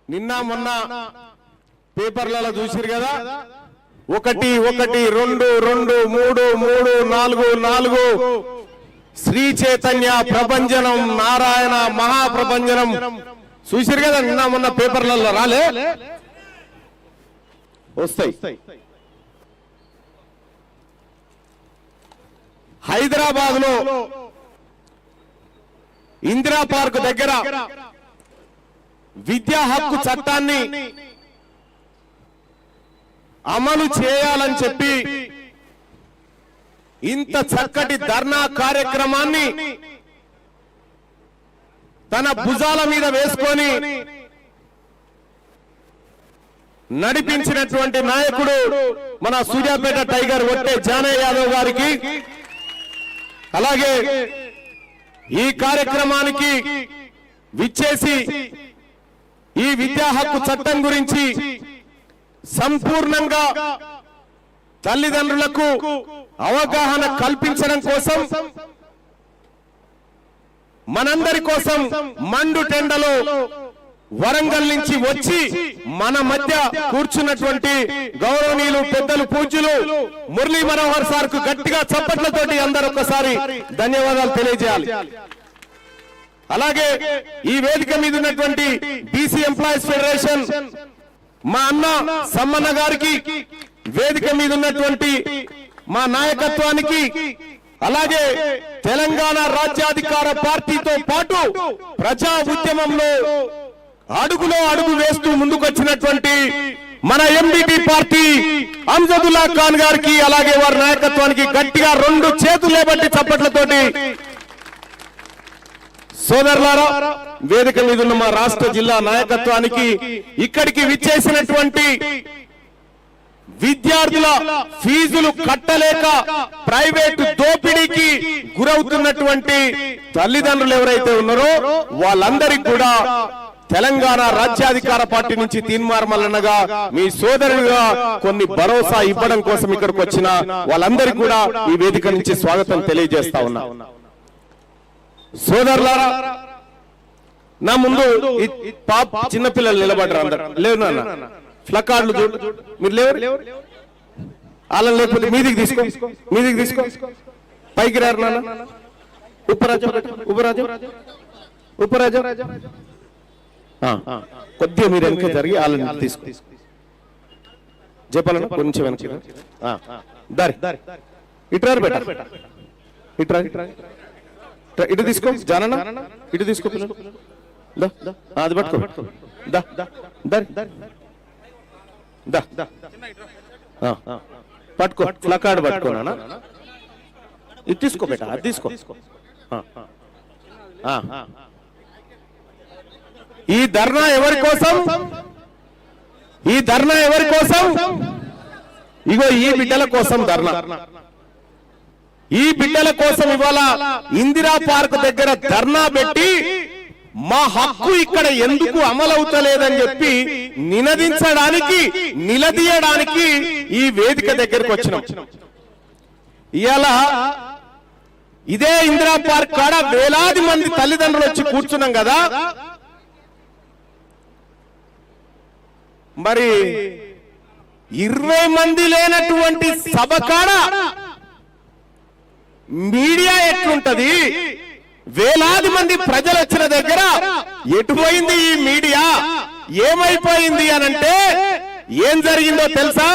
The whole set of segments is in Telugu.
నిన్న మొన్న పేపర్లలో చూసిరు కదా, 1 1 2 2 3 3 4 4 శ్రీ చైతన్య ప్రభంజనం నారాయణ మహాప్రభంజనం చూసిరు కదా. నిన్న మొన్న పేపర్లలో రాలే, వస్తాయి. హైదరాబాద్ లో ఇందిరా పార్క్ దగ్గర విద్యా హక్కు చట్టాన్ని అమలు చేయాలని చెప్పి ఇంత చక్కటి ధర్నా కార్యక్రమాన్ని తన భుజాల మీద వేసుకొని నడిపించినటువంటి నాయకుడు మన సూర్యాపేట టైగర్ ఒట్టే జానయ్య యాదవ్ గారికి, అలాగే ఈ కార్యక్రమానికి విచ్చేసి ఈ విద్యా హక్కు చట్టం గురించి సంపూర్ణంగా తల్లిదండ్రులకు అవగాహన కల్పించడం కోసం, మనందరి కోసం మండు టెండలో వరంగల్ నుంచి వచ్చి మన మధ్య కూర్చున్నటువంటి గౌరవనీయులు పెద్దలు పూజ్యులు మురళీ మనోహర్ సార్ కు గట్టిగా చప్పట్లతోటి అందరూ ఒక్కసారి ధన్యవాదాలు తెలియజేయాలి. అలాగే ఈ వేదిక మీద ఉన్నటువంటి బీసీ ఎంప్లాయీస్ ఫెడరేషన్ మా అన్న సమ్మన్న గారికి, వేదిక మీద ఉన్నటువంటి మా నాయకత్వానికి, అలాగే తెలంగాణ రాజ్యాధికార పార్టీతో పాటు ప్రజా ఉద్యమంలో అడుగులో అడుగు వేస్తూ ముందుకొచ్చినటువంటి మన ఎంబీపీ పార్టీ అమ్జదుల్లా ఖాన్ గారికి, అలాగే వారి నాయకత్వానికి గట్టిగా 2 చేతులు లేబట్టి చప్పట్లతోటి సోదరులారా, వేదిక మీద ఉన్న మా రాష్ట్ర జిల్లా నాయకత్వానికి, ఇక్కడికి విచ్చేసినటువంటి విద్యార్థుల ఫీజులు కట్టలేక ప్రైవేటు దోపిడీకి గురవుతున్నటువంటి తల్లిదండ్రులు ఎవరైతే ఉన్నారో వాళ్ళందరికీ కూడా తెలంగాణ రాజ్యాధికార పార్టీ నుంచి తీన్మార్ మల్లన్నగా మీ సోదరులుగా కొన్ని భరోసా ఇవ్వడం కోసం ఇక్కడికి వచ్చిన వాళ్ళందరికీ కూడా ఈ వేదిక నుంచి స్వాగతం తెలియజేస్తా ఉన్నా. సోదరులారా, నా ముందు చిన్నపిల్లలు నిలబడ్డారు, అందరు లేవు నాన్న, ఫ్లకార్డులు చూడు, మీరు లేవు, అలా లేకపోతే మీదికి తీసుకో, పైకి రారు నాన్న, ఉపరాజు కొద్దిగా మీరు వెనక జరిగి వాళ్ళని తీసుకో, చెప్పాలన్నా కొంచెం వెనక దారి ఇట్రారు బెట, ఇటు తీసుకో జానన్న, ఇటు తీసుకో, అది పట్టుకో, పట్టుకో, ప్లకార్డ్ పట్టుకోనా, ఇది తీసుకో బేట, అది తీసుకో. ఈ ధర్నా ఎవరి కోసం? ఈ ధర్నా ఎవరి కోసం? ఇగో ఈ బిడ్డల కోసం ధర్నా. ఈ బిడ్డల కోసం ఇవాళ ఇందిరా పార్క్ దగ్గర ధర్నా పెట్టి మా హక్కు ఇక్కడ ఎందుకు అమలవుతలేదని చెప్పి నినదించడానికి, నిలదీయడానికి ఈ వేదిక దగ్గరకు వచ్చినాం. ఇవాళ ఇదే ఇందిరా పార్క్ కాడ వేలాది మంది తల్లిదండ్రులు వచ్చి కూర్చున్నాం కదా, మరి 20 మంది లేనటువంటి సభ కాడ మీడియా ఎట్లుంటది? వేలాది మంది ప్రజలు వచ్చిన దగ్గర ఎటుపోయింది ఈ మీడియా? ఏమైపోయింది అనంటే ఏం జరిగిందో తెలుసా?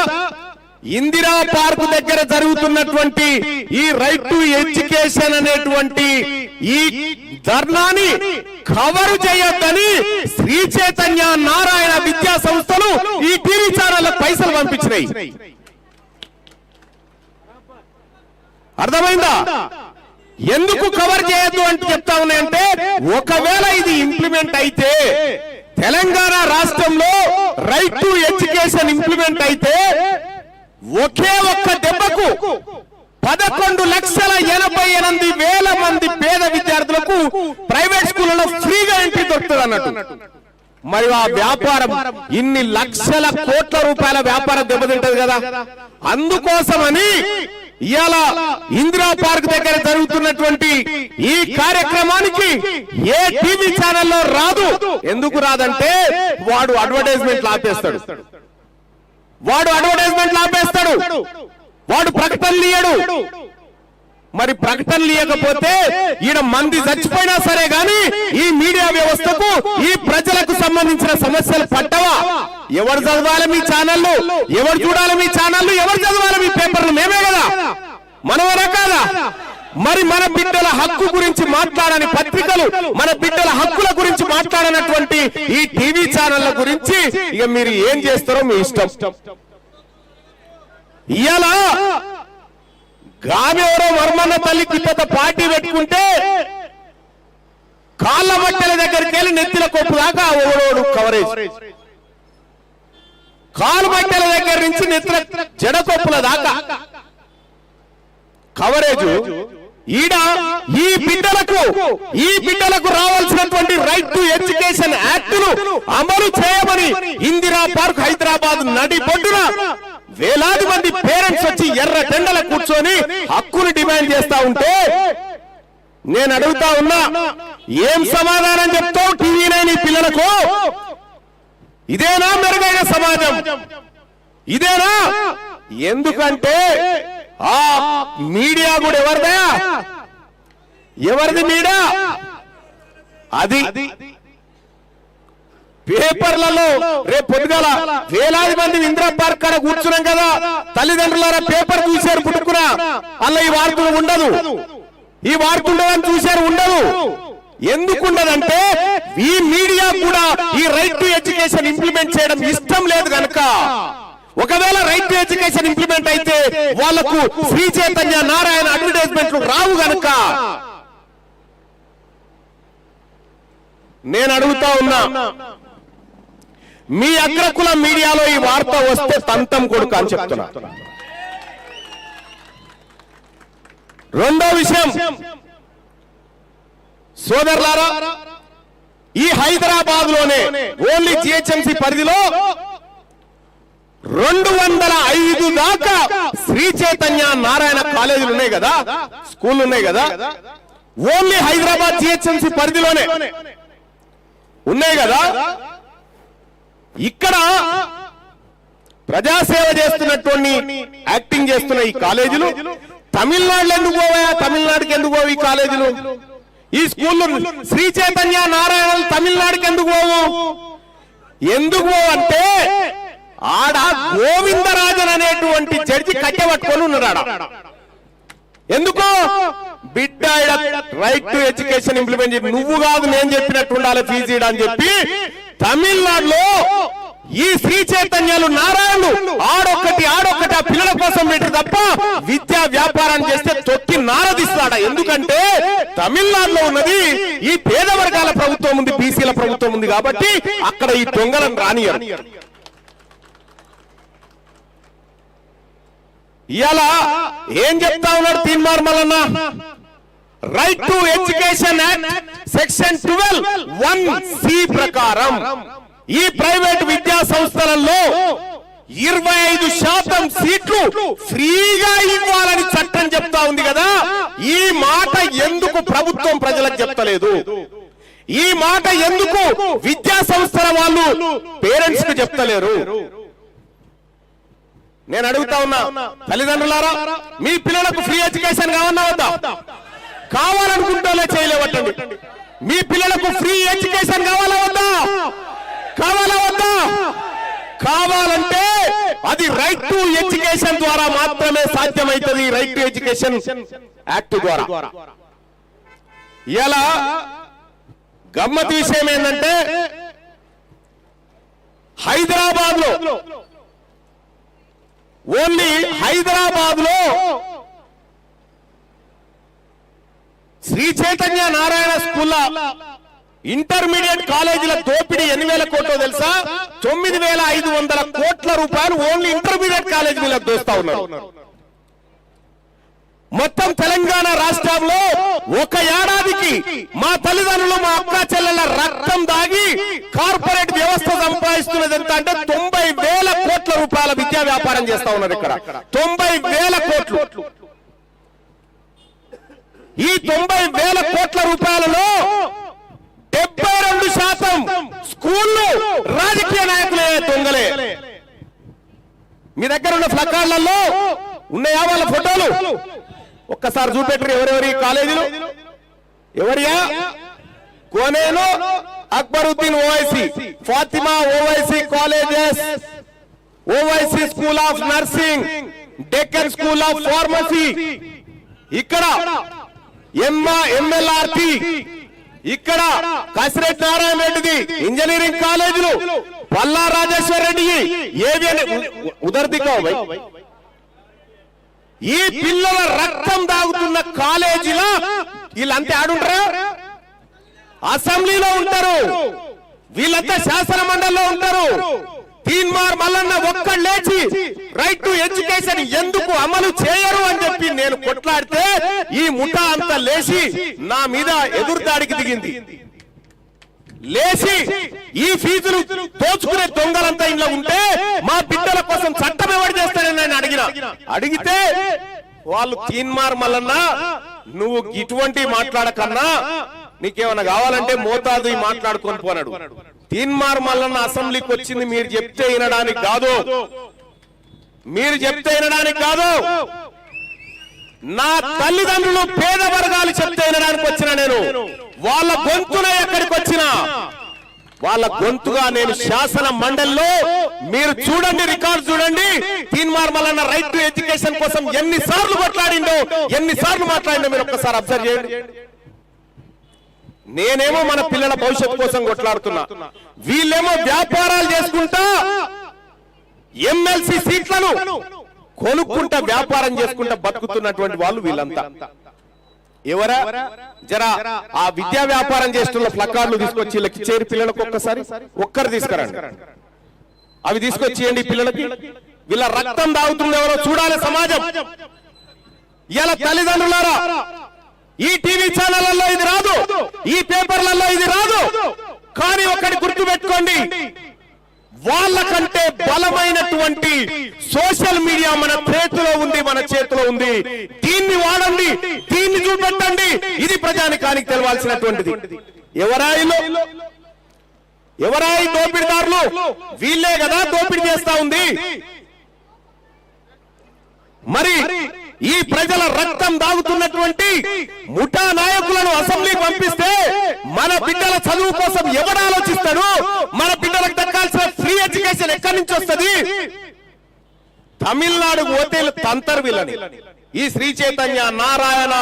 ఇందిరా పార్క్ దగ్గర జరుగుతున్నటువంటి ఈ రైట్ టు ఎడ్యుకేషన్ అనేటువంటి ఈ ధర్నాని కవర్ చేయొద్దని శ్రీ చైతన్య నారాయణ విద్యా సంస్థలు ఈ టీవీ ఛానళ్ళకు పైసలు పంపించినాయి. అర్థమైందా? ఎందుకు కవర్ చేయొద్దు అంటే చెప్తా ఉన్నాయంటే, ఒకవేళ ఇది ఇంప్లిమెంట్ అయితే, తెలంగాణ రాష్ట్రంలో రైట్ టు ఎడ్యుకేషన్ ఇంప్లిమెంట్ అయితే, ఒకే ఒక్క దెబ్బకు 11,88,000 మంది పేద విద్యార్థులకు ప్రైవేట్ స్కూళ్లలో ఫ్రీగా ఎంట్రీ దొరుకుతుంది అన్నట్టు. మరి ఆ వ్యాపారం ఇన్ని లక్షల కోట్ల రూపాయల వ్యాపారం దెబ్బతింటది కదా. అందుకోసమని ఇవాళ ఇందిరా పార్క్ దగ్గర జరుగుతున్నటువంటి ఈ కార్యక్రమానికి ఏ టీవీ ఛానల్లో రాదు. ఎందుకు రాదంటే వాడు అడ్వర్టైజ్మెంట్ ఆపేస్తాడు, వాడు ప్రకటనలు ఇయ్యడు. మరి ప్రకటనలు ఇవ్వకపోతే ఈయన మంది చచ్చిపోయినా సరే గాని ఈ మీడియా వ్యవస్థకు ఈ ప్రజలకు సంబంధించిన సమస్యలు పట్టవా? ఎవరు చదవాలి మీ ఛానళ్ళు, ఎవరు చూడాలి మీ ఛానళ్ళు, ఎవరు చదవాలి మీ పేపర్లు? మేమే కదా, మనవరా కాదా? మరి మన బిడ్డల హక్కు గురించి మాట్లాడని పత్రికలు, మన బిడ్డల హక్కుల గురించి మాట్లాడనటువంటి ఈ టీవీ ఛానళ్ల గురించి ఇక మీరు ఏం చేస్తారో మీ ఇష్టం. ఇవాళ గామెవరో వర్మన్న తల్లికి పెద్ద పార్టీ పెట్టుకుంటే కాళ్ళ మట్టెల దగ్గరికి వెళ్ళి నెత్తిల కొప్పు దాకా ఓడోడు కవరేజ్, కాలు మట్టెల దగ్గర నుంచి నెత్తిల జడకొప్పుల దాకా కవరేజ్. ఈడ ఈ బిడ్డలకు రావాల్సినటువంటి రైట్ టు ఎడ్యుకేషన్ యాక్ట్ ను అమలు చేయమని ఇందిరా పార్క్ హైదరాబాద్ నడిబొడ్డున వేలాది మంది పేరెంట్స్ వచ్చి ఎర్ర టెండల కూర్చొని హక్కును డిమాండ్ చేస్తా ఉంటే నేను అడుగుతా ఉన్నా, ఏం సమాధానం చెప్తావు టీవీ నైన్ పిల్లలకు? ఇదేనా మెరుగైన సమాజం? ఇదేనా? ఎందుకంటే ఆ మీడియా కూడా ఎవరిది మీడియా? అది పేపర్లలో రేపు పొద్దుగాల వేలాది మంది ఇందిరా పార్క్ కాడ కూర్చున్నాం కదా, తల్లిదండ్రులారా పేపర్ చూశారు పుట్టుకున్నా, అలా ఈ వార్తలు ఉండదు, ఈ వార్తలు చూశారు ఉండదు. ఎందుకు ఉండదంటే ఈ మీడియా కూడా ఈ రైట్ టు ఎడ్యుకేషన్ ఇంప్లిమెంట్ చేయడం ఇష్టం లేదు కనుక. ఒకవేళ రైట్ టు ఎడ్యుకేషన్ ఇంప్లిమెంట్ అయితే వాళ్లకు శ్రీ చైతన్య నారాయణ అడ్వర్టైజ్మెంట్లు రావు గనుక నేను అడుగుతా ఉన్నా, మీ అగ్రకుల మీడియాలో ఈ వార్త వస్తే తంతం కొడుకు అని చెప్తున్నా. రెండో విషయం సోదరులారా, ఈ హైదరాబాద్ లోనే ఓన్లీ జిహెచ్ఎంసీ పరిధిలో 205 దాకా శ్రీ చైతన్య నారాయణ కాలేజీలు ఉన్నాయి కదా, స్కూళ్ళు ఉన్నాయి కదా, ఓన్లీ హైదరాబాద్ జిహెచ్ఎంసీ పరిధిలోనే ఉన్నాయి కదా. ఇక్కడ ప్రజాసేవ చేస్తున్నటువంటి యాక్టింగ్ చేస్తున్న ఈ కాలేజీలు తమిళనాడులో ఎందుకు పోవా? తమిళనాడుకి ఎందుకు పోవు ఈ కాలేజీలు? ఈ స్కూళ్ళు శ్రీ చైతన్య నారాయణ తమిళనాడుకి ఎందుకు పోవు? ఎందుకు పోవు అంటే ఆడ గోవిందరాజన్ అనేటువంటి జడ్జి కట్టెపట్టుకొని ఉన్నాడు. ఎందుకు? బిడ్డ రైట్ టు ఎడ్యుకేషన్ ఇంప్లిమెంట్ చెప్పి నువ్వు కాదు నేను చెప్పినట్టు ఉండాలి ఫీజు అని చెప్పి తమిళనాడులో ఈ శ్రీ చైతన్యాలు నారాయణులు ఆడొక్కటి ఆ పిల్లల కోసం పెట్టరు తప్ప విద్యా వ్యాపారాన్ని చేస్తే తొక్కి నారదిస్తాడా? ఎందుకంటే తమిళనాడులో ఉన్నది ఈ పేద వర్గాల ప్రభుత్వం ఉంది, బీసీల ప్రభుత్వం ఉంది కాబట్టి అక్కడ ఈ దొంగలను రానియరు. ఇలా ఏం చెప్తా ఉన్నాడు Teenmar Mallanna? Right to education act section 12(1)(c) ప్రకారం ఈ ప్రైవేట్ విద్యా సంస్థలలో 25% సీట్లు ఫ్రీగా ఇవ్వాలని చట్టం చెప్తా ఉంది కదా. ఈ మాట ఎందుకు ప్రభుత్వం ప్రజలకు చెప్తలేదు? ఈ మాట ఎందుకు విద్యా సంస్థల వాళ్ళు పేరెంట్స్ కు చెప్తలేరు? నేను అడుగుతా ఉన్నా, తల్లిదండ్రులారా మీ పిల్లలకు ఫ్రీ ఎడ్యుకేషన్ కావన్నా వద్దా? కావాలనుకుంటేనే చేయలేవట్టండి. మీ పిల్లలకు ఫ్రీ ఎడ్యుకేషన్ కావాలా వద్దా? కావాలంటే అది రైట్ టు ఎడ్యుకేషన్ ద్వారా మాత్రమే సాధ్యమైతుంది, రైట్ టు ఎడ్యుకేషన్ యాక్ట్ ద్వారా. ఇలా గమ్మత్ విషయం ఏంటంటే హైదరాబాద్ లో ఓన్లీ హైదరాబాద్ లో శ్రీ చైతన్య నారాయణ స్కూల్ ఇంటర్మీడియట్ కాలేజీల దోపిడీ 8,000 కోట్లు తెలుసా? 9,500 కోట్ల రూపాయలు ఓన్లీ ఇంటర్మీడియట్ కాలేజీలకు దోస్తా ఉన్నారు. మొత్తం తెలంగాణ రాష్ట్రంలో ఒక ఏడాదికి మా తల్లిదండ్రులు మా అక్క చెల్లెల రక్తం దాగి కార్పొరేట్ వ్యవస్థ సంపాదిస్తున్నది ఎంత అంటే 90,000 కోట్ల రూపాయల విద్యా వ్యాపారం చేస్తా ఉన్నారు. ఇక్కడ 90,000 కోట్లు. ఈ 90,000 కోట్ల రూపాయలలో 72% స్కూళ్ళు రాజకీయ నాయకులే దొంగలే. మీ దగ్గర ఉన్న ప్లకార్డులలో ఉన్నాయా వాళ్ళ ఫోటోలు? ఒక్కసారి చూపెట్టరు. ఎవరెవరి కాలేజీలు? ఎవరియా? Koneru Akbaruddin Owaisi, Fatima Owaisi colleges, Owaisi school of nursing, Deccan school of pharmacy, ఇక్కడ ఎంఎల్ఆర్టీ, ఇక్కడ కసిరెడ్డి నారాయణ రెడ్డిది ఇంజనీరింగ్ కాలేజీలు, పల్లా రాజేశ్వర రెడ్డి ఏవి ఉదర్దికో. ఈ పిల్లల రక్తం దాగుతున్న కాలేజీలో వీళ్ళంతా ఆడుంటారా? అసెంబ్లీలో ఉంటారు, వీళ్ళంతా శాసన మండలిలో ఉంటారు. తీన్మార్ మల్లన్న ఒక్కడు లేచి రైట్ టు ఎడ్యుకేషన్ ఎందుకు అమలు చేయరు అని చెప్పి నేను కొట్లాడితే ఈ ముఠా అంతా లేచి నా మీద ఎదురుదాడికి దిగింది. లేచి ఈ ఫీజులు దోచుకునే దొంగలంతా ఇంట్లో ఉంటే మా బిడ్డల కోసం చట్టం ఎవరు చేస్తారని నేను అడిగితే వాళ్ళు తీన్మార్ మల్లన్న నువ్వు ఇటువంటి మాట్లాడకన్నా నీకేమన్నా కావాలంటే మోతాదు మాట్లాడుకొని పోనాడు. తీన్మార్ మల్లన్న అసెంబ్లీకి వచ్చింది మీరు చెప్తే వినడానికి కాదు, మీరు చెప్తే వినడానికి కాదు. నా తల్లిదండ్రులు పేద వర్గాలు చెప్తే వినడానికి వచ్చిన నేను వాళ్ళ గొంతున ఎక్కడికి వచ్చినా వాళ్ళ గొంతుగా నేను శాసన మండలిలో మీరు చూడండి, రికార్డు చూడండి. Teenmar Mallanna right to education కోసం ఎన్నిసార్లు కొట్లాడిండో, ఎన్నిసార్లు మాట్లాడిండో మీరు ఒక్కసారి అబ్జర్వ్ చేయండి. నేనేమో మన పిల్లల భవిష్యత్తు కోసం కొట్లాడుతున్నా, వీళ్ళేమో వ్యాపారాలు చేసుకుంటా ఎమ్మెల్సీ సీట్లను కొనుక్కుంటా వ్యాపారం చేసుకుంటా బతుకుతున్నటువంటి వాళ్ళు వీళ్ళంతా. ఎవరా? జరా ఆ విద్యా వ్యాపారం చేస్తున్న ప్లకార్డులు తీసుకొచ్చి వీళ్ళకి చేరి పిల్లలకు ఒక్కరు తీసుకురండి, అవి తీసుకొచ్చేయండి పిల్లలకి. వీళ్ళ రక్తం దాగుతుంది ఎవరో చూడాలి సమాజం. ఇలా తల్లిదండ్రులారా ఈ టీవీ ఛానళ్లలో ఇది రాదు, ఈ పేపర్లలో ఇది రాదు, కానీ ఒకటి గుర్తు పెట్టుకోండి, వాళ్ళకంటే బలమైనటువంటి సోషల్ మీడియా మన చేతిలో ఉంది. దీన్ని వాడండి, దీన్ని చూపెట్టండి. ఇది ప్రజానికానికి తెలవాల్సినటువంటిది. ఎవరాయి దోపిడీదారులు? వీళ్ళే కదా దోపిడీ చేస్తా ఉంది. మరి ఈ ప్రజల రక్తం దాగుతున్నటువంటి ముఠా నాయకులను అసెంబ్లీకి పంపిస్తే మన బిడ్డల చదువు కోసం ఎవడు ఆలోచిస్తాడు? మన బిడ్డలకు దక్కాల్సిన ఫ్రీ ఎడ్యుకేషన్ ఎక్కడి నుంచి వస్తుంది? తమిళనాడు పోతే తంతర్ వీళ్ళని. ఈ శ్రీ చైతన్య, నారాయణ,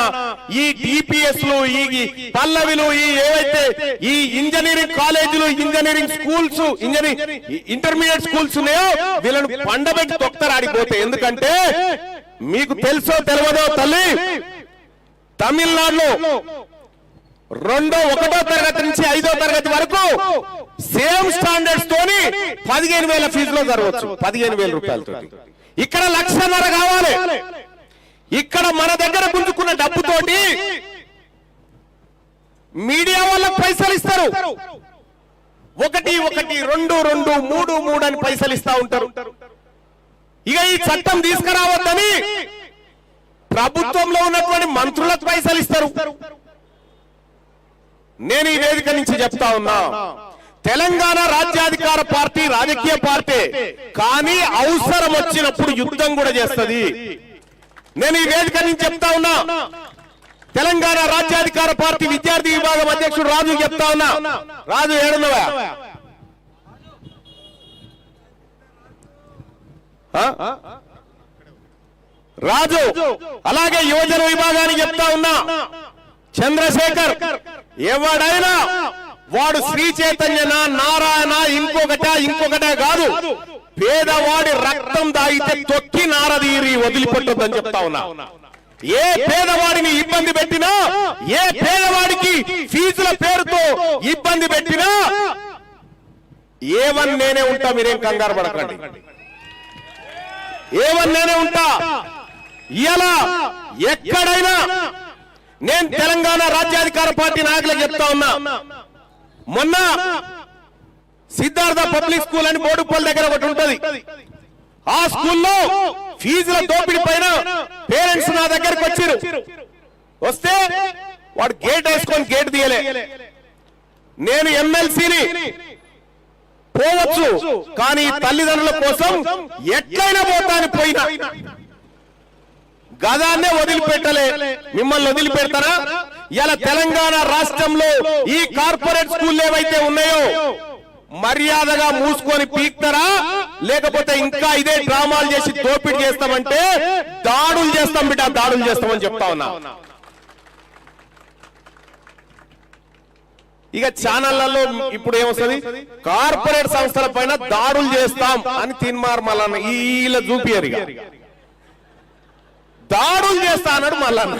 ఈ డిపిఎస్ లు, ఈ పల్లవిలు, ఈ ఏవైతే ఈ ఇంజనీరింగ్ కాలేజీలు, ఇంజనీరింగ్ స్కూల్స్, ఇంటర్మీడియట్ స్కూల్స్ ఉన్నాయో వీళ్ళను పండబెట్టి తొక్తరాడిపోతే. ఎందుకంటే మీకు తెలుసో తెలియదో తల్లి, తమిళనాడులో 1వ తరగతి నుంచి 5వ తరగతి వరకు సేమ్ స్టాండర్డ్స్ తోని 15,000 ఫీజులో జరగవచ్చు, 15,000 రూపాయలతో. ఇక్కడ 1,50,000 కావాలి. ఇక్కడ మన దగ్గర గుంజుకున్న డబ్బుతోటి మీడియా వాళ్ళకి పైసలు ఇస్తారు. 1, 1, 2, 2, 3, 3 అని పైసలు ఇస్తా ఉంటారు. ఇక ఈ చట్టం తీసుకురావద్దని ప్రభుత్వంలో ఉన్నటువంటి మంత్రులకు పైసలు ఇస్తారు. నేను ఈ వేదిక నుంచి చెప్తా ఉన్నా, తెలంగాణ రాజ్యాధికార పార్టీ రాజకీయ పార్టీ, కానీ అవసరం వచ్చినప్పుడు యుద్ధం కూడా చేస్తుంది. నేను ఈ వేదిక నుంచి చెప్తా ఉన్నా, తెలంగాణ రాజ్యాధికార పార్టీ విద్యార్థి విభాగం అధ్యక్షుడు రాజు చెప్తా ఉన్నా. రాజు ఏడున్నవా? రాజు. అలాగే యువజన విభాగానికి చెప్తా ఉన్నా, చంద్రశేఖర్. ఎవడైనా వాడు శ్రీ చైతన్యనా, నారాయణ, ఇంకొకటే కాదు, పేదవాడి రక్తం దాగితే తొక్కి నారదీరి వదిలిపెట్టొద్దని చెప్తా ఉన్నా. ఏ పేదవాడిని ఇబ్బంది పెట్టినా, ఏ పేదవాడికి ఫీజుల పేరుతో ఇబ్బంది పెట్టినా ఏవన్ నేనే ఉంటా, మీరేం కంగారు పడకండి. ఏవన్ నేనే ఉంటా. ఇలా ఎక్కడైనా నేను తెలంగాణ రాజ్యాధికార పార్టీ నాయకులకు చెప్తా ఉన్నా. మొన్న సిద్ధార్థ పబ్లిక్ స్కూల్ అని బోడుపల్లి దగ్గర ఒకటి ఉంటది. ఆ స్కూల్లో ఫీజుల దోపిడీ పైన పేరెంట్స్ నా దగ్గరకు వచ్చారు. వస్తే వాడు గేట్ వేసుకొని గేట్ తీయలే. నేను ఎమ్మెల్సీని పోవచ్చు, కానీ తల్లిదండ్రుల కోసం ఎట్లయినా పోతాను పోయినా గదాన్నే వదిలిపెట్టలే. మిమ్మల్ని వదిలిపెడతారా? ఇలా తెలంగాణ రాష్ట్రంలో ఈ కార్పొరేట్ స్కూల్ ఏవైతే ఉన్నాయో మర్యాదగా మూసుకొని పీక్తారా, లేకపోతే ఇంకా ఇదే డ్రామాలు చేసి దోపిడీ చేస్తామంటే దాడులు చేస్తాం బిడ్డ, దాడులు చేస్తామని చెప్తా ఉన్నా. ఇక ఛానళ్లలో ఇప్పుడు ఏమొస్తుంది, కార్పొరేట్ సంస్థల పైన దాడులు చేస్తాం అని తీన్మార్ మల్లన్న వీళ్ళ చూపియరు. ఇక దాడులు చేస్తా అన్నాడు మల్లన్న.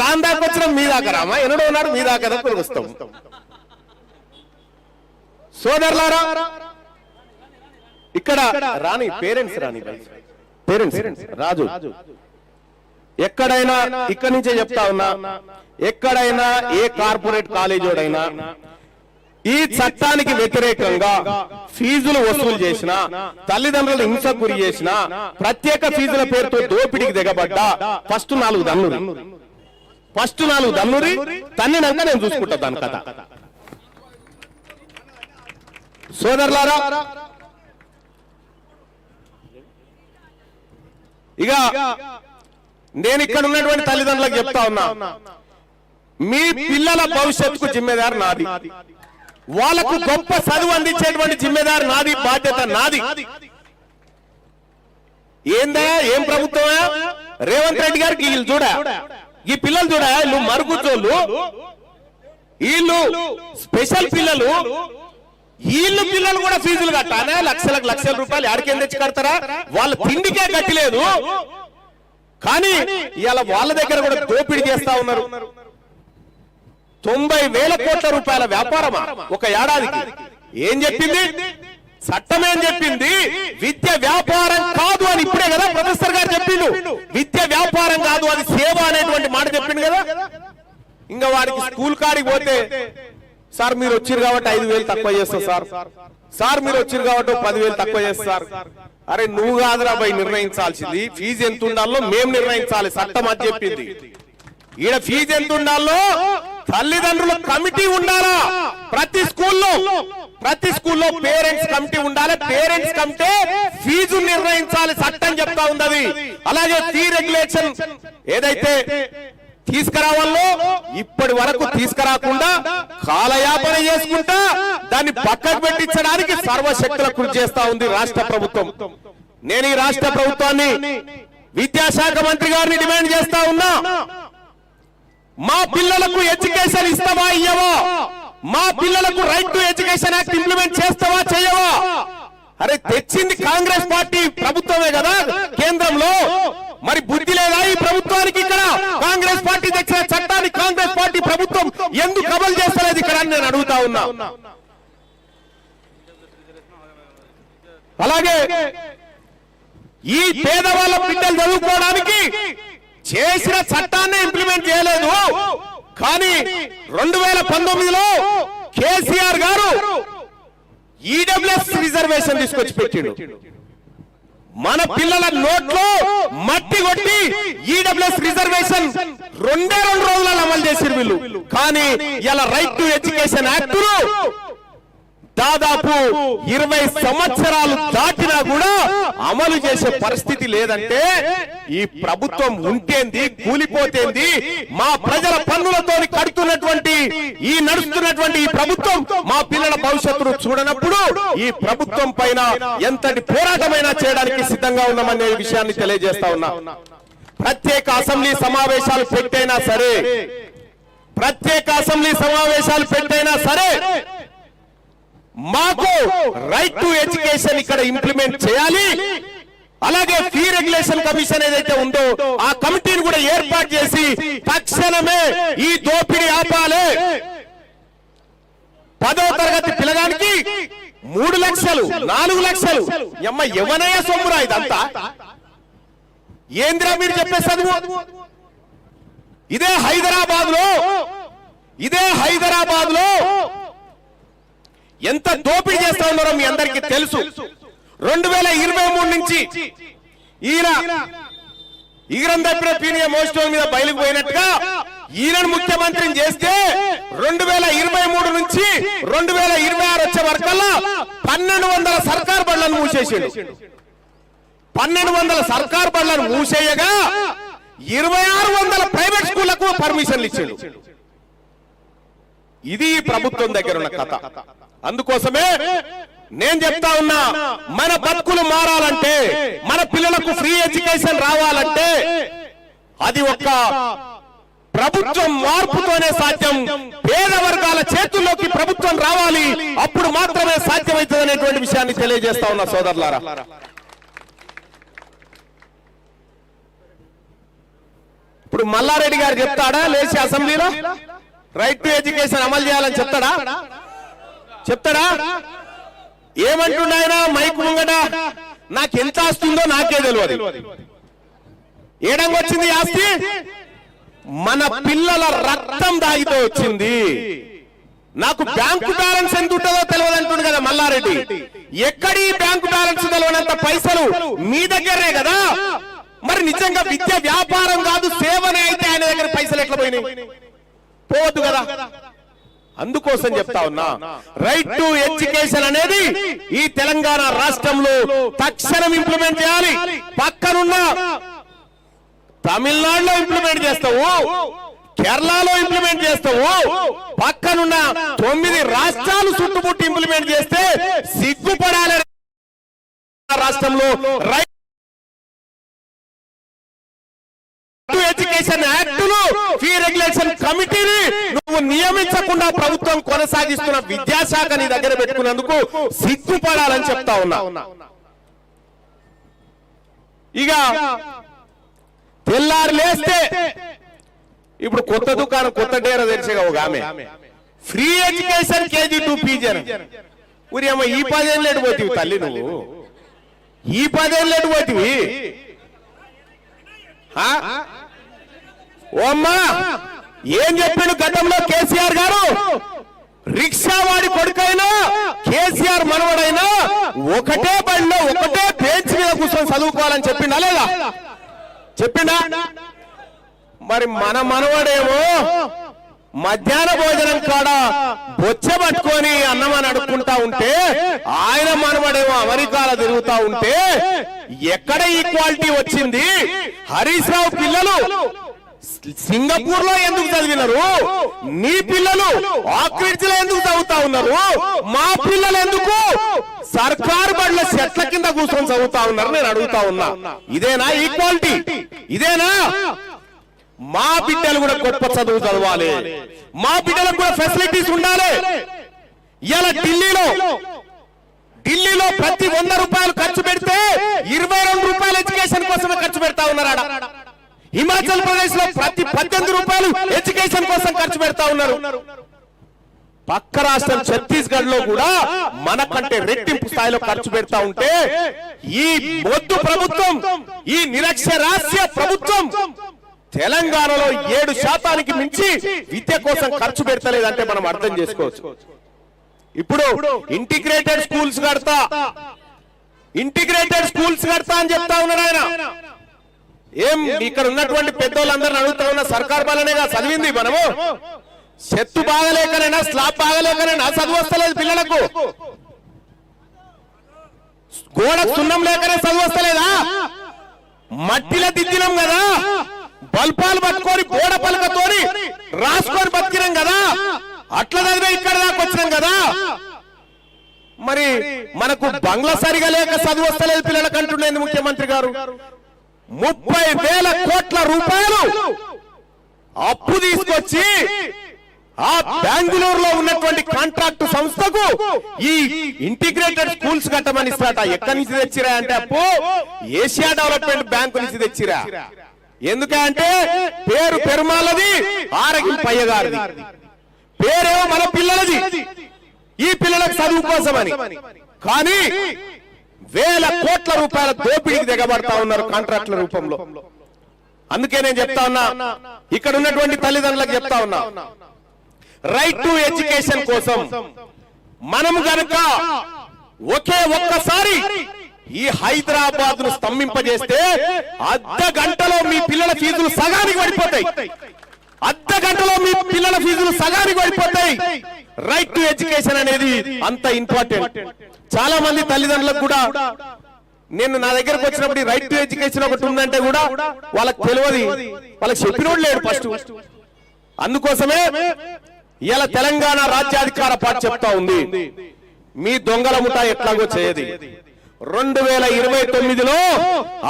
గాంధాకి వచ్చిన మీ దాకా రామా, ఎన్నడో ఉన్నాడు మీ దాకా వస్తాం. సోదరులారా, ఇక్కడ రాని పేరెంట్స్ రాజు ఎక్కడైనా ఇక్కడి నుంచే చెప్తా ఉన్నా, ఎక్కడైనా ఏ కార్పొరేట్ కాలేజీడైనా ఈ చట్టానికి వ్యతిరేకంగా ఫీజులు వసూలు చేసిన, తల్లిదండ్రులు హింసకు గురి చేసిన, ప్రత్యేక ఫీజుల పేరుతో దోపిడీకి దిగబడ్డా ఫస్ట్ 4 దన్నురి తన్నినాక నేను చూసుకుంటా దాని కథ. సోదరులారా, ఇక నేను ఇక్కడ ఉన్నటువంటి తల్లిదండ్రులకు చెప్తా ఉన్నా, మీ పిల్లల భవిష్యత్తుకు జిమ్మేదారు నాది, వాళ్ళకు గొప్ప చదువు అందించేటువంటి జిమ్మేదారు నాది, బాధ్యత నాది. ఏందా ఏం ప్రభుత్వమా? రేవంత్ రెడ్డి గారికి వీళ్ళు చూడా, ఈ పిల్లలు చూడా, వీళ్ళు మరుగుచోళ్ళు, వీళ్ళు స్పెషల్ పిల్లలు, వీళ్ళు పిల్లలు కూడా ఫీజులు కట్టానే లక్షల రూపాయలు ఆడికేం తెచ్చి కడతారా? వాళ్ళ తిండికే గట్టిలేదు, కానీ ఇవాళ వాళ్ళ దగ్గర కూడా దోపిడీ చేస్తా ఉన్నారు. 90,000 కోట్ల రూపాయల వ్యాపారమా ఒక ఏడాదికి? ఏం చెప్పింది చట్టం? ఏం చెప్పింది? విద్య వ్యాపారం కాదు అని ఇప్పుడే కదా ప్రొఫెసర్ గారు చెప్పిండు. విద్య వ్యాపారం కాదు, అది సేవ అనేటువంటి మాట చెప్పిండు కదా. ఇంకా వాడికి స్కూల్ కాడికి పోతే, సార్ మీరు వచ్చిరు కాబట్టి 5,000 తక్కువ చేస్తా సార్ మీరు వచ్చిరు కాబట్టి 10,000 తక్కువ చేస్తారు. అరే నువ్వు కాదురా భయ్ నిర్ణయించాల్సింది, ఫీజు ఎంత ఉండాలో మేము నిర్ణయించాలి, చట్టం అది చెప్పింది. ఈడ ఫీజు ఎంత ఉండాలో తల్లిదండ్రుల కమిటీ ఉండాలా, ప్రతి స్కూల్లో పేరెంట్స్ కమిటీ ఉండాలి, పేరెంట్స్ కమిటీ ఫీజు నిర్ణయించాలి, చట్టం చెప్తా ఉంది. అలాగే ఫీ రెగ్యులేషన్ ఏదైతే తీసుకురావాలో ఇప్పటి వరకు తీసుకురాకుండా కాలయాపన చేసుకుంటా దాన్ని పక్కకు పెట్టించడానికి సర్వశక్తుల కృషి చేస్తా ఉంది రాష్ట్ర ప్రభుత్వం. నేను ఈ రాష్ట్ర ప్రభుత్వాన్ని, విద్యాశాఖ మంత్రి గారిని డిమాండ్ చేస్తా ఉన్నా, మా పిల్లలకు ఎడ్యుకేషన్ ఇస్తావా ఇయ్యవా? మా పిల్లలకు right to education act implement చేస్తావా చెయ్యవా? అరే తెచ్చింది కాంగ్రెస్ పార్టీ ప్రభుత్వమే కదా కేంద్రంలో, మరి బుద్ధి లేదా ఈ ప్రభుత్వానికి? ఇక్కడ కాంగ్రెస్ పార్టీ తెచ్చిన చట్టాన్ని కాంగ్రెస్ పార్టీ ప్రభుత్వం ఎందుకు అమలు చేస్తలేదు ఇక్కడ అని నేను అడుగుతా ఉన్నా. అలాగే ఈ పేదవాళ్ళ బిడ్డలు చదువుకోవడానికి చేసిన చట్టాన్ని ఇంప్లిమెంట్ చేయలేదు, కానీ 2019లో కేసీఆర్ గారు ఈడబ్ల్యూఎస్ రిజర్వేషన్ తీసుకొచ్చి పెట్టిండు. మన పిల్లల నోట్లో మట్టి కొట్టి ఈడబ్ల్యూఎస్ రిజర్వేషన్ 2 రోజులలో అమలు చేసిరు వీళ్ళు. కానీ ఇలా రైట్ టు ఎడ్యుకేషన్ యాక్ట్ దాదాపు 20 సంవత్సరాలు దాటినా కూడా అమలు చేసే పరిస్థితి లేదంటే ఈ ప్రభుత్వం ఉంటేంది, కూలిపోతేంది? మా ప్రజల పన్నులతో కడుతున్నటువంటి ఈ నడుస్తున్నటువంటి ఈ ప్రభుత్వం మా పిల్లల భవిష్యత్తును చూడనప్పుడు ఈ ప్రభుత్వం పైన ఎంతటి పోరాటమైనా చేయడానికి సిద్ధంగా ఉన్నామనే విషయాన్ని తెలియజేస్తా ఉన్నా. ప్రత్యేక అసెంబ్లీ సమావేశాలు పెట్టైనా సరే మాకు రైట్ టు ఎడ్యుకేషన్ ఇక్కడ ఇంప్లిమెంట్ చేయాలి. అలాగే ఫీ రెగ్యులేషన్ కమిషన్ ఏదైతే ఉందో ఆ కమిటీని కూడా ఏర్పాటు చేసి తక్షణమే ఈ దోపిడీ ఆపాలి. 10వ తరగతి పిల్లగానికి 3 లక్షలు 4 లక్షలు ఎవనయ్య సొమ్మురా ఇదంతా? ఏంద్రా మీరు చెప్పే చదువు? ఇదే హైదరాబాద్ లో ఎంత దోపిడీ చేస్తా ఉన్నారో మీ అందరికీ తెలుసు. 2023 నుంచి ఈయన ఈగరం తప్పిన పీనియ మోస్టోన్ మీద బయలుకు పోయినట్టుగా ఈయనను ముఖ్యమంత్రిని చేస్తే 2023 నుంచి 2026 వచ్చే వరకల్లా 1200 సర్కార్ బడులను మూసేసాడు. 1200 సర్కార్ బడులను మూసేయగా 2600 ప్రైవేట్ స్కూళ్లకు పర్మిషన్లు ఇచ్చాడు. ఇది ప్రభుత్వం దగ్గర ఉన్న కథ. అందుకోసమే నేను చెప్తా ఉన్నా, మన బతుకులు మారాలంటే, మన పిల్లలకు ఫ్రీ ఎడ్యుకేషన్ రావాలంటే అది ఒక ప్రభుత్వం మార్పుతోనే సాధ్యం. పేద వర్గాల చేతుల్లోకి ప్రభుత్వం రావాలి, అప్పుడు మాత్రమే సాధ్యమవుతుంది అనేటువంటి విషయాన్ని తెలియజేస్తా ఉన్నా సోదరులారా. ఇప్పుడు మల్లారెడ్డి గారు చెప్తాడా లేచి అసెంబ్లీలో రైట్ టు ఎడ్యుకేషన్ అమలు చేయాలని చెప్తాడా? ఏమంటున్నాయన మైక్ ముంగట, నాకెంత ఆస్తుందో నాకే తెలియదు. ఏడంగొచ్చింది ఆస్తి, మన పిల్లల రక్తం దాగితో వచ్చింది. నాకు బ్యాంకు బ్యాలెన్స్ ఎంత ఉంటుందో తెలియదు అంటుంది కదా మల్లారెడ్డి. ఎక్కడి బ్యాంకు బ్యాలెన్స్ తెలియనంత పైసలు మీ దగ్గరే కదా. మరి నిజంగా విద్య వ్యాపారం కాదు, సేవనే అయితే ఆయన దగ్గర పైసలు ఎట్లా పోయినాయి? పోవద్దు కదా. అందుకోసం చెప్తా ఉన్నా, రైట్ టు ఎడ్యుకేషన్ అనేది ఈ తెలంగాణ రాష్ట్రంలో తక్షణం ఇంప్లిమెంట్ చేయాలి. పక్కనున్న తమిళనాడులో ఇంప్లిమెంట్ చేస్తావు, కేరళలో ఇంప్లిమెంట్ చేస్తావు, పక్కనున్న 9 రాష్ట్రాలు చుట్టుముట్టి ఇంప్లిమెంట్ చేస్తే సిగ్గుపడాలి. రాష్ట్రంలో రైట్ టు ఎడ్యుకేషన్ యాక్టులు, ఫీ రెగ్యులేషన్ కమిటీని నువ్వు నియమించకుండా ప్రభుత్వం కొనసాగిస్తున్న విద్యాశాఖ నీ దగ్గర పెట్టుకున్నందుకు సిగ్గుపడాలని చెప్తా ఉన్నా. ఇక తెల్లారు లేస్తే ఇప్పుడు కొత్త దుకాణం, కొత్త డేరా తెలిసేగా ఒక ఆమె free education KG to PG. ఊరి అమ్మ ఈ 10 ఏళ్ళు పోతివి తల్లి, నువ్వు ఈ 10 ఏళ్ళు పోతివి. ఓమ్మా ఏం చెప్పాడు గతంలో కేసీఆర్ గారు? రిక్షా వాడి కొడుకైనా కేసీఆర్ మనవడైనా ఒకటే బండిలో ఒకటే బెంచ్ మీద కూర్చొని చదువుకోవాలని చెప్పిండా లేదా? చెప్పిండా? మరి మన మనవడేమో మధ్యాహ్న భోజనం కాడ బొచ్చ పట్టుకొని అన్నం అని అడుక్కుంటా ఉంటే, ఆయన మనవడేమో అమెరికాలో తిరుగుతా ఉంటే ఎక్కడ ఈక్వాలిటీ వచ్చింది? హరీష్ రావు పిల్లలు సింగపూర్ లో ఎందుకు చదివినారు? నీ పిల్లలు ఆక్రిడ్జ్ లో ఎందుకు చదువుతా ఉన్నారు? మా పిల్లలు ఎందుకు సర్కారు బడుల చెట్ల కింద కూర్చొని చదువుతా ఉన్నారు? నేను అడుగుతా ఉన్నా, ఇదేనా ఈక్వాలిటీ? ఇదేనా? మా బిడ్డలు కూడా గొప్ప చదువు చదవాలి, మా బిడ్డలకు కూడా ఫెసిలిటీస్ ఉండాలి. ఇలా ఢిల్లీలో ప్రతి 100 రూపాయలు ఖర్చు పెడితే 22 రూపాయలు ఎడ్యుకేషన్ కోసమే ఖర్చు పెడతా ఉన్నారు. హిమాచల్ ప్రదేశ్ లో ప్రతి 18 రూపాయలు ఎడ్యుకేషన్ కోసం ఖర్చు పెడతా ఉన్నారు. పక్క రాష్ట్రం ఛత్తీస్గఢ్ లో కూడా మనకంటే రెట్టింపు స్థాయిలో ఖర్చు పెడతా ఉంటే, ఈ మొద్దు ప్రభుత్వం, ఈ నిరక్షరాస్య ప్రభుత్వం తెలంగాణలో 7% మించి విద్య కోసం ఖర్చు పెడతలేదంటే మనం అర్థం చేసుకోవచ్చు. ఇప్పుడు ఇంటిగ్రేటెడ్ స్కూల్స్ కడతా అని చెప్తా ఉన్నారు ఆయన. ఏం ఇక్కడ ఉన్నటువంటి పెద్దోళ్ళందరిని అడుగుతా ఉన్న, సర్కార్ బలనేగా చదివింది మనము? చెత్తు బాగలేకనైనా, స్లాబ్ బాగలేకనైనా చదువు వస్తలేదు పిల్లలకు? గోడ సున్నం లేకనే చదువు వస్తలేదా? మట్టిలో దిద్దినాం కదా, బల్పాలు పట్టుకొని గోడ పలకతోని రాసుకొని బతికినాం కదా, అట్లా చదివే ఇక్కడ దాకా వచ్చినాం కదా. మరి మనకు బంగ్లా సరిగా లేక చదువు వస్తలేదు పిల్లలకు అంటుండేది ముఖ్యమంత్రి గారు. 30,000 కోట్ల రూపాయలు అప్పు తీసుకొచ్చి ఆ బెంగళూరులో ఉన్నటువంటి కాంట్రాక్ట్ సంస్థకు ఈ ఇంటిగ్రేటెడ్ స్కూల్స్ కట్టమని ఇస్తాట. ఎక్కడి నుంచి తెచ్చిరా అంటే అప్పు ఏషియా డెవలప్మెంట్ బ్యాంకు నుంచి తెచ్చిరా. ఎందుకంటే పేరు పెరుమాలది, ఆరగింపయ్య గారిది, పేరేమో మన పిల్లలది, ఈ పిల్లలకు చదువు కోసమని. కానీ 1,000 కోట్ల రూపాయల దోపిడీకి దిగబడతా ఉన్నారు కాంట్రాక్ట్ల రూపంలో. అందుకే నేను చెప్తా ఉన్నా, ఇక్కడ ఉన్నటువంటి తల్లిదండ్రులకు చెప్తా ఉన్నా, రైట్ టు ఎడ్యుకేషన్ కోసం మనం గనుక ఒక్కసారి ఈ హైదరాబాద్ ను స్తంభింపజేస్తే అర్ధ గంటలో మీ పిల్లల ఫీజులు సగానికి పడిపోతాయి. అర్ధ గంటలో మీ పిల్లల ఫీజులు సగానికి పడిపోతాయి. రైట్ టు ఎడ్యుకేషన్ అనేది అంత ఇంపార్టెంట్. చాలా మంది తల్లిదండ్రులకు కూడా నేను నా దగ్గరకు వచ్చినప్పుడు రైట్ టు ఎడ్యుకేషన్ ఒకటి ఉందంటే కూడా వాళ్ళకి తెలియదు, వాళ్ళకి చెప్పినోడు లేడు ఫస్ట్. అందుకోసమే ఇలా తెలంగాణ రాజ్యాధికార పార్టీ చెప్తా ఉంది, మీ దొంగల ముఠా ఎట్లాగో చేయది. 2029లో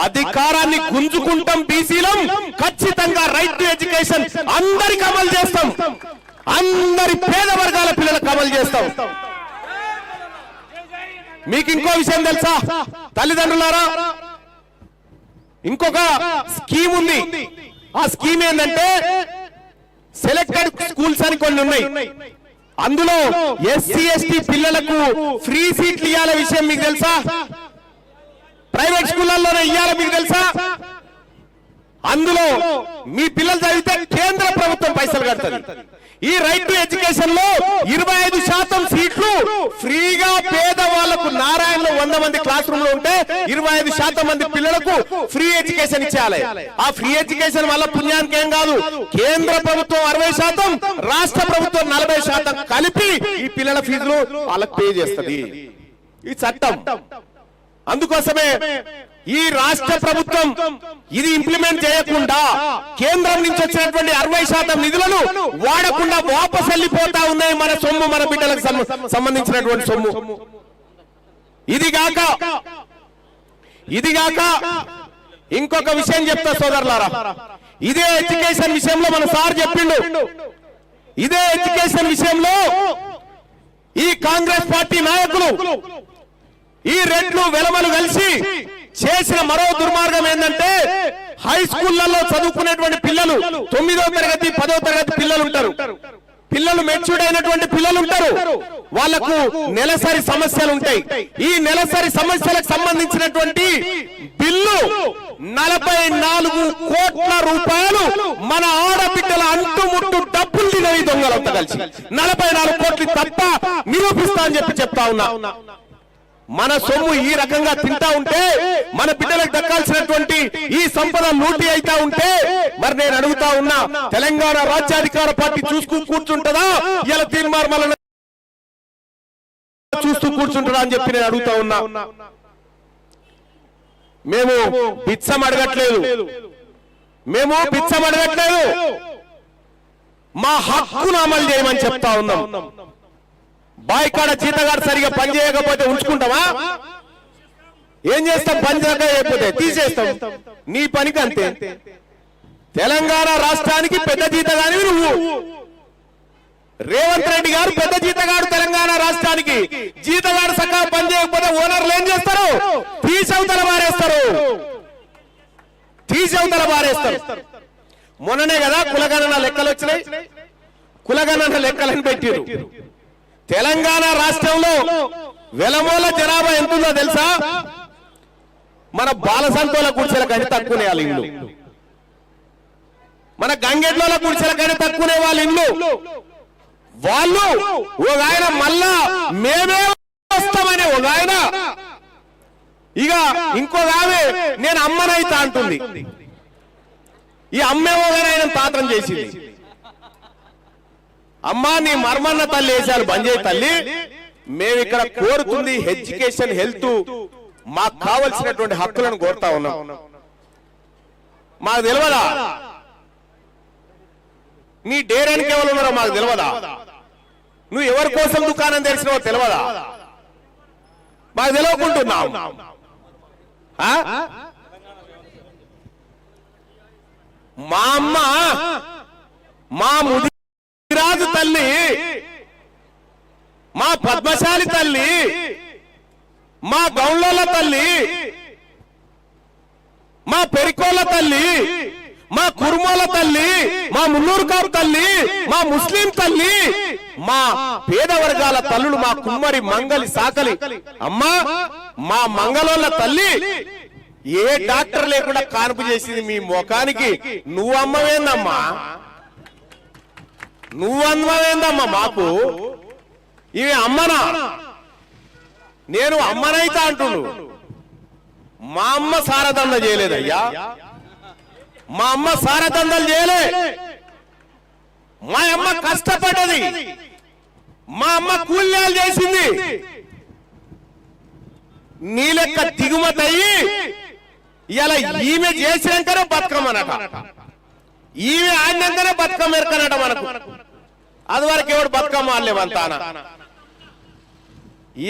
అధికారాన్ని గుంజుకుంటాం, బీసీలం ఖచ్చితంగా రైట్ టు ఎడ్యుకేషన్ అందరికి అమలు చేస్తాం, అందరి పేద వర్గాల పిల్లలకు అమలు చేస్తాం. మీకు ఇంకో విషయం తెలుసా తల్లిదండ్రులారా, ఇంకొక స్కీమ్ ఉంది. ఆ స్కీమ్ ఏంటంటే సెలెక్టెడ్ స్కూల్స్ అని కొన్ని ఉన్నాయి. అందులో ఎస్సీ ఎస్టీ పిల్లలకు ఫ్రీ సీట్లు ఇవ్వాల విషయం మీకు తెలుసా? ప్రైవేట్ స్కూళ్ళల్లోనే ఇవ్వాల మీకు తెలుసా? అందులో మీ పిల్లలు చదివితే కేంద్ర ప్రభుత్వం పైసలు కడుతుంది. ఈ రైట్ టు ఎడ్యుకేషన్ లో 25% సీట్లు ఫ్రీగా పేదవాళ్లకు, నారాయణలో 100 మంది క్లాస్ రూమ్ లో ఉంటే 25% మంది పిల్లలకు ఫ్రీ ఎడ్యుకేషన్ ఇచ్చేయాలి. ఆ ఫ్రీ ఎడ్యుకేషన్ వల్ల పుణ్యానికి ఏం కాదు, కేంద్ర ప్రభుత్వం 60%, రాష్ట్ర ప్రభుత్వం 40% కలిపి ఈ పిల్లల ఫీజులు వాళ్ళకు పే చేస్తుంది. ఈ చట్టం. అందుకోసమే ఈ రాష్ట్ర ప్రభుత్వం ఇది ఇంప్లిమెంట్ చేయకుండా కేంద్రం నుంచి వచ్చినటువంటి 60% నిధులను వాడకుండా వాపసు వెళ్ళిపోతా ఉన్నాయి. మన సొమ్ము, మన బిడ్డలకు సంబంధించినటువంటి సొమ్ము. ఇదిగాక ఇంకొక విషయం చెప్తా సోదరులారా, ఇదే ఎడ్యుకేషన్ విషయంలో మన సార్ చెప్పిండు. ఇదే ఎడ్యుకేషన్ విషయంలో ఈ కాంగ్రెస్ పార్టీ నాయకులు, ఈ రెడ్లు వెలమలు కలిసి చేసిన మరో దుర్మార్గం ఏంటంటే, హై స్కూళ్లలో చదువుకునేటువంటి పిల్లలు 9వ తరగతి 10వ తరగతి పిల్లలు ఉంటారు, పిల్లలు మెచ్యూర్డ్ అయినటువంటి పిల్లలు ఉంటారు, వాళ్లకు నెలసరి సమస్యలు ఉంటాయి. ఈ నెలసరి సమస్యలకు సంబంధించినటువంటి బిల్లు 44 కోట్ల రూపాయలు మన ఆడబిడ్డల అంటుముట్టు డబ్బులు తినవి దొంగలంతా కలిసి 44 కోట్లు తప్ప నిరూపిస్తా అని చెప్తా ఉన్నా. మన సొమ్ము ఈ రకంగా తింటా ఉంటే, మన బిడ్డలకు దక్కాల్సినటువంటి ఈ సంపద లూటీ అయితా ఉంటే, మరి నేను అడుగుతా ఉన్నా, తెలంగాణ రాజ్యాధికార పార్టీ చూస్తూ కూర్చుంటదా, ఇలా తీర్మార్మలను చూస్తూ కూర్చుంటదా అని చెప్పి నేను అడుగుతా ఉన్నా. మేము బిచ్చం అడగట్లేదు, మా హక్కును అమలు చేయమని చెప్తా ఉన్నాం. బాయికాడ జీతగాడు సరిగా పని చేయకపోతే ఉంచుకుంటావా? ఏం చేస్తాం? పని చేయకపోతే తీసేస్తాం. నీ పనికి అంతే. తెలంగాణ రాష్ట్రానికి పెద్ద జీతగాని నువ్వు. రేవంత్ రెడ్డి గారు పెద్ద జీతగాడు తెలంగాణ రాష్ట్రానికి. జీతగాడు సరిగా పని చేయకపోతే ఓనర్లు ఏం చేస్తారు? తీసవతల బారేస్తారు. మొన్ననే కదా కులగణన లెక్కలు వచ్చినాయి. కులగణన లెక్కలను పెట్టారు. తెలంగాణ రాష్ట్రంలో వెలమూల జనాభా ఎంతుందో తెలుసా? మన బాలసంతోల గుడిసెల కంటే తక్కువనే వాళ్ళ ఇల్లు, మన గంగెడ్ల గుడిసెల కంటే తక్కువనే వాళ్ళ ఇల్లు. వాళ్ళు ఒక ఆయన మళ్ళా మేమే వస్తామని ఒక ఆయన, ఇక ఇంకొక ఆమె నేను అమ్మనైతా అంటుంది. ఈ అమ్మేమోగానే ఆయన తాతం చేసింది. అమ్మా నీ మర్మన్న తల్లి వేశారు, బంద్ చేయి తల్లి. మేము ఇక్కడ కోరుతుంది ఎడ్యుకేషన్, హెల్త్, మాకు కావలసినటువంటి హక్కులను కోరుతా ఉన్నాం. మాకు తెలియదా నీ డేరానికి ఎవరు ఉన్నారో మాకు తెలియదా? నువ్వు ఎవరి కోసం దుకాణం తెరిచినావో తెలియదా? మాకు తెలియకుంటున్నావు. మా అమ్మ, మా ముదిరాజు తల్లి, మా పద్మశాలి తల్లి, మా గౌండ్ల తల్లి, మా పెరికోళ్ళ తల్లి, మా కుర్మోల తల్లి, మా మున్నూరు కాపు తల్లి, మా ముస్లిం తల్లి, మా పేద వర్గాల తల్లులు, మా కుమ్మరి మంగలి సాకలి అమ్మా, మా మంగళోళ్ళ తల్లి ఏ డాక్టర్ లేకుండా కాన్పు చేసింది మీ ముఖానికి. నువ్వమ్మవేందమ్మా, నువ్వమ్మవేందమ్మా మాకు? ఇవి అమ్మనా? నేను అమ్మనైతా అంటున్నాను. మా అమ్మ సారదండ చేయలేదయ్యా, మా అమ్మ సారదండలు చేయలే. మా అమ్మ కష్టపడ్డది, మా అమ్మ కూలీలు చేసింది. నీ లెక్క దిగుమతి అయ్యి ఇలా ఈమె చేసినాకనే బతుకమ్మనట, ఈమె ఆడినాకనే బతుకమ్మ ఎరకనట మనకు. అది వరకు ఎవడు బతుకమ్మ ఆడలేమంతానా.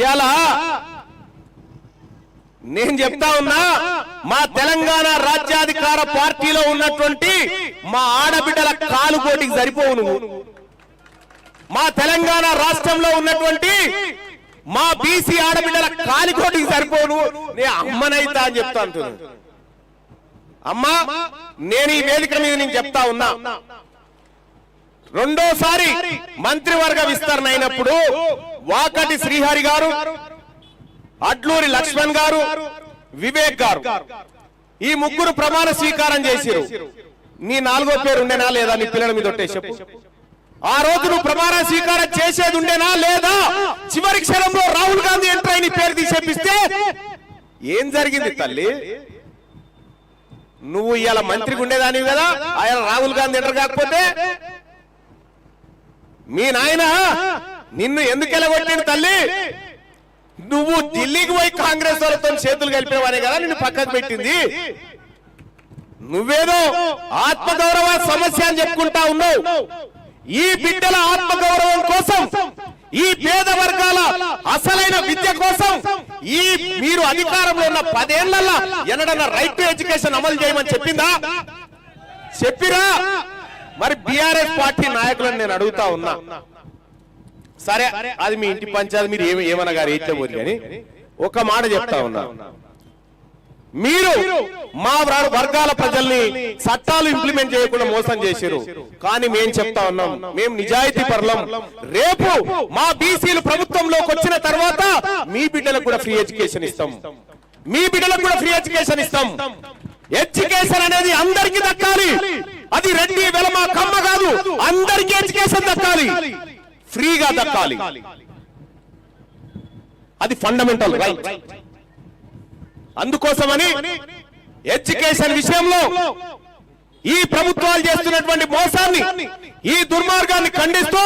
ఇలా నేను చెప్తా ఉన్నా, మా తెలంగాణ రాజ్యాధికార పార్టీలో ఉన్నటువంటి మా ఆడబిడ్డల కాలుకోటికి సరిపోవు నువ్వు. మా తెలంగాణ రాష్ట్రంలో ఉన్నటువంటి మా బీసీ ఆడబిడ్డల కాలికోటికి సరిపోను. నేను అమ్మనైతా అని చెప్తా అంటున్నాను. అమ్మా, నేను ఈ వేదిక మీద నేను చెప్తా ఉన్నా, రెండోసారి మంత్రివర్గ విస్తరణ అయినప్పుడు వాకటి శ్రీహరి గారు, అడ్లూరి లక్ష్మణ్ గారు, వివేక్ గారు ఈ ముగ్గురు ప్రమాణ స్వీకారం చేసిరు. నీ నాలుగో పేరు ఉండేనా లేదా నీ పిల్లల మీద ఒట్టే చెప్పు. ఆ రోజు నువ్వు ప్రమాణ స్వీకారం చేసేది ఉండేనా లేదా? చివరి క్షణంలో రాహుల్ గాంధీ ఎంటర్ అయిన పేరు తీసేపిస్తే ఏం జరిగింది తల్లి? నువ్వు ఇవాళ మంత్రికి ఉండేదానివి కదా, ఆయన రాహుల్ గాంధీ ఎంటర్ కాకపోతే మీ నాయన నిన్ను ఎందుకు ఎలగొట్టిండు తల్లి? నువ్వు ఢిల్లీకి పోయి కాంగ్రెస్ వాళ్ళతో చేతులు కలిపేవానే కదా నిన్ను పక్కకు పెట్టింది. నువ్వేదో ఆత్మగౌరవ సమస్య అని చెప్పుకుంటా ఉన్నావు. ఈ బిడ్డల ఆత్మగౌరవం కోసం, ఈ పేద వర్గాల అసలైన విద్య కోసం ఈ మీరు అధికారంలో ఉన్న 10 ఏళ్లలో ఎన్నడన్నా రైట్ టు ఎడ్యుకేషన్ అమలు చేయమని చెప్పిందా? చెప్పిరా? మరి బీఆర్ఎస్ పార్టీ నాయకులను నేను అడుగుతా ఉన్నా, సరే అది మీ ఇంటి పంచాయతీ, మీరు ఏమన్నా గారు అయితే పోరు కానీ ఒక మాట చెప్తా ఉన్నా, మీరు మా వర్గాల ప్రజల్ని చట్టాలు ఇంప్లిమెంట్ చేయకుండా మోసం చేశారు. కానీ మేము చెప్తా ఉన్నాం, మేము నిజాయితీ పరులం. రేపు మా బీసీలు ప్రభుత్వంలోకి వచ్చిన తర్వాత మీ బిడ్డలకు కూడా ఫ్రీ ఎడ్యుకేషన్ ఇస్తాం, మీ బిడ్డలకు కూడా ఫ్రీ ఎడ్యుకేషన్ ఇస్తాం. ఎడ్యుకేషన్ అనేది అందరికీ దక్కాలి. అది రెడ్డి వెలమ కమ్మ కాదు, అందరికీ ఎడ్యుకేషన్ దక్కాలి, ఫ్రీగా దక్కాలి. అది ఫండమెంటల్ రైట్. అందుకోసమని ఎడ్యుకేషన్ విషయంలో ఈ ప్రభుత్వాలు చేస్తున్నటువంటి మోసాన్ని, ఈ దుర్మార్గాన్ని ఖండిస్తూ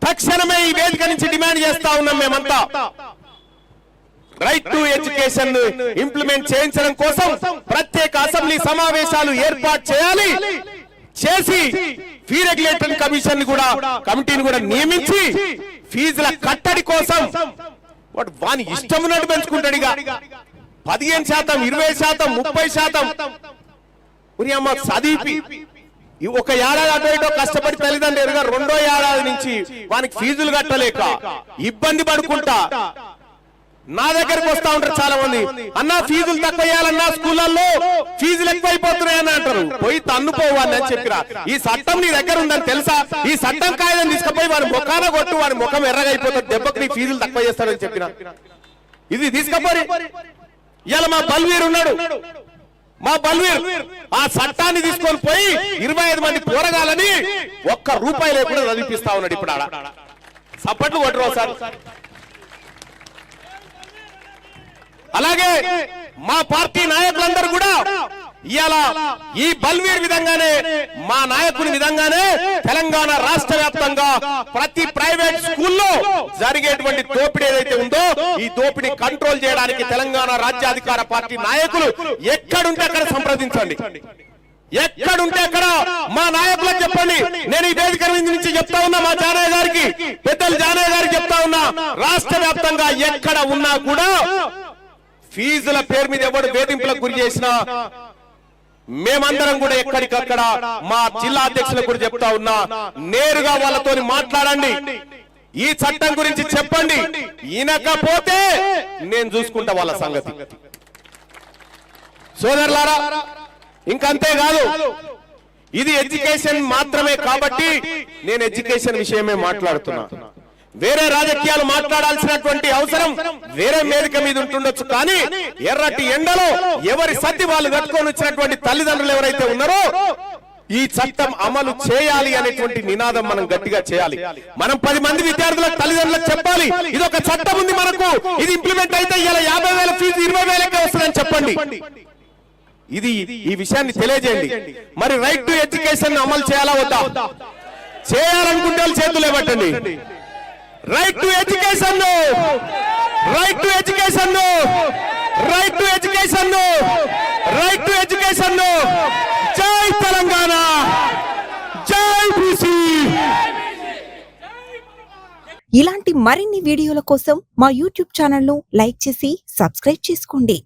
తక్షణమే ఈ వేదిక నుంచి డిమాండ్ చేస్తా ఉన్నాం. మేమంతా రైట్ టు ఎడ్యుకేషన్ ఇంప్లిమెంట్ చేయించడం కోసం ప్రత్యేక అసెంబ్లీ సమావేశాలు ఏర్పాటు చేయాలి. చేసి ఫీ రెగ్యులేటరీ కమిషన్ కూడా కమిటీని కూడా నియమించి ఫీజుల కట్టడి కోసం వాని ఇష్టం ఉన్నట్టు పెంచుకుంటాడు. 15%, 20%, 30% చదివి ఒక ఏడాది అటు ఇటో కష్టపడి తల్లిదండ్రులు ఎరుగా రెండో ఏడాది నుంచి వానికి ఫీజులు కట్టలేక ఇబ్బంది పడుకుంటా నా దగ్గరకు వస్తా ఉంటారు చాలా మంది. అన్నా ఫీజులు తక్కువ వేయాలన్నా, స్కూళ్ళల్లో ఫీజులు ఎక్కువైపోతున్నాయని అంటారు. పోయి తన్నుపోవాలి అని చెప్పిరా. ఈ చట్టం నీ దగ్గర ఉందని తెలుసా? ఈ చట్టం కాయదని తీసుకుపోయి వాడి ముఖాన కొట్టు, వాడి ముఖం ఎర్రగైపోతుంది, దెబ్బకి నీ ఫీజులు తక్కువ చేస్తాడని చెప్పిన. ఇది తీసుకపోయి ఇలా మా బల్వీర్ ఉన్నాడు, మా బల్వీర్ ఆ చట్టాన్ని తీసుకొని పోయి 25 మంది పోరగాలని ₹1 లేకుండా చదివిపిస్తా ఉన్నాడు. ఇప్పుడు ఆడ సప్పట్లు కొట్టరు సార్. అలాగే మా పార్టీ నాయకులందరూ కూడా ఇవాళ ఈ బల్వీర్ విధంగానే, మా నాయకుని విధంగానే తెలంగాణ రాష్ట్ర వ్యాప్తంగా ప్రతి ప్రైవేట్ స్కూల్లో జరిగేటువంటి దోపిడీ ఏదైతే ఉందో ఈ దోపిడీ కంట్రోల్ చేయడానికి తెలంగాణ రాజ్యాధికార పార్టీ నాయకులు ఎక్కడుంటే అక్కడ సంప్రదించండి, ఎక్కడుంటే అక్కడ మా నాయకులకు చెప్పండి. నేను ఈ వేదిక నుంచి చెప్తా ఉన్నా, మా జానయ్య గారికి, పెద్దలు జానయ్య గారికి చెప్తా ఉన్నా, రాష్ట్ర వ్యాప్తంగా ఎక్కడ ఉన్నా కూడా ఫీజుల పేరు మీద ఎవడు వేధింపులకు గురి చేసినా మేమందరం కూడా ఎక్కడికక్కడ మా జిల్లా అధ్యక్షులకు కూడా చెప్తా ఉన్నా, నేరుగా వాళ్ళతో మాట్లాడండి, ఈ చట్టం గురించి చెప్పండి. ఈనకపోతే నేను చూసుకుంటా వాళ్ళ సంగతి. సోదరులారా, ఇంకంతేకాదు, ఇది ఎడ్యుకేషన్ మాత్రమే కాబట్టి నేను ఎడ్యుకేషన్ విషయమే మాట్లాడుతున్నా. వేరే రాజకీయాలు మాట్లాడాల్సినటువంటి అవసరం వేరే వేదిక మీద ఉంటుండొచ్చు. కానీ ఎర్రటి ఎండలో ఎవరి సత్తి వాళ్ళు కట్టుకొని వచ్చినటువంటి తల్లిదండ్రులు ఎవరైతే ఉన్నారో ఈ చట్టం అమలు చేయాలి అనేటువంటి నినాదం మనం గట్టిగా చేయాలి. మనం 10 మంది విద్యార్థులకు తల్లిదండ్రులకు చెప్పాలి, ఇది ఒక చట్టం ఉంది మనకు, ఇది ఇంప్లిమెంట్ అయితే ఇలా 50,000 ఫీజు 20,000కే వస్తుందని చెప్పండి. ఇది ఈ విషయాన్ని తెలియజేయండి. మరి రైట్ టు ఎడ్యుకేషన్ అమలు చేయాలా వద్దా? చేయాలనుకుంటే వాళ్ళు చేతులు ఇవ్వటండి. Right to education, right to education, right to education, right to education. జై తెలంగాణ, జై బీసీ. ఇలాంటి మరిన్ని వీడియోల కోసం మా యూట్యూబ్ ఛానల్ ను లైక్ చేసి సబ్స్క్రైబ్ చేసుకోండి.